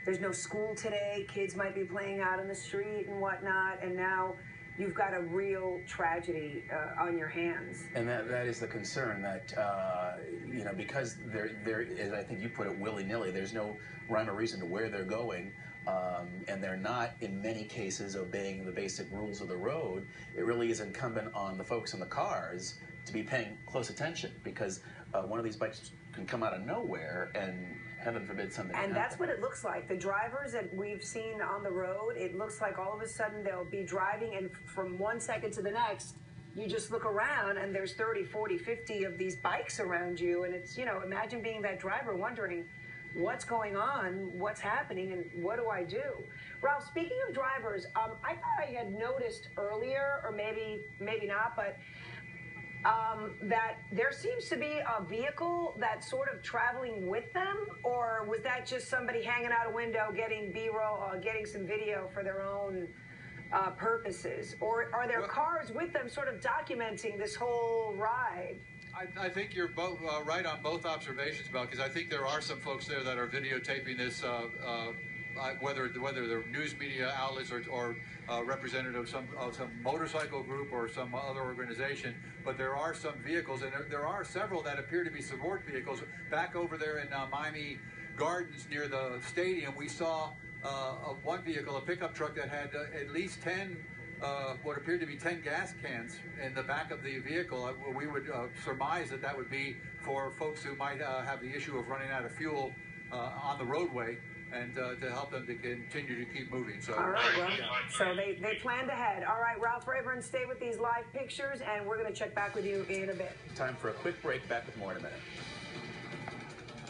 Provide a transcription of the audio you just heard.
there's no school today. Kids might be playing out in the street and whatnot, and now you've got a real tragedy on your hands. And that is the concern that, because there is, I think you put it, willy-nilly, there's no rhyme or reason to where they're going, and they're not, in many cases, obeying the basic rules of the road. It really is incumbent on the folks in the cars to be paying close attention, because one of these bikes can come out of nowhere and heaven forbid something And happen. that's what it looks like. The drivers that we've seen on the road, it looks like all of a sudden they'll be driving, and from 1 second to the next, you just look around and there's 30, 40, 50 of these bikes around you. And it's, imagine being that driver wondering what's going on, what's happening, and what do I do? Ralph, speaking of drivers, I thought I had noticed earlier, or maybe not, but that there seems to be a vehicle that's sort of traveling with them, or was that just somebody hanging out a window getting B-roll, getting some video for their own purposes? Or are there cars with them sort of documenting this whole ride? I think you're both right on both observations, Mel, because I think there are some folks there that are videotaping this, whether they're news media outlets or representative of some motorcycle group or some other organization. But there are some vehicles, and there are several that appear to be support vehicles. Back over there in Miami Gardens near the stadium, we saw one vehicle, a pickup truck that had at least 10 what appeared to be 10 gas cans in the back of the vehicle. We would surmise that would be for folks who might have the issue of running out of fuel on the roadway, and to help them to continue to keep moving. So, all right, well, so they planned ahead. All right, Ralph Rayburn, stay with these live pictures, and we're going to check back with you in a bit. Time for a quick break. Back with more in a minute.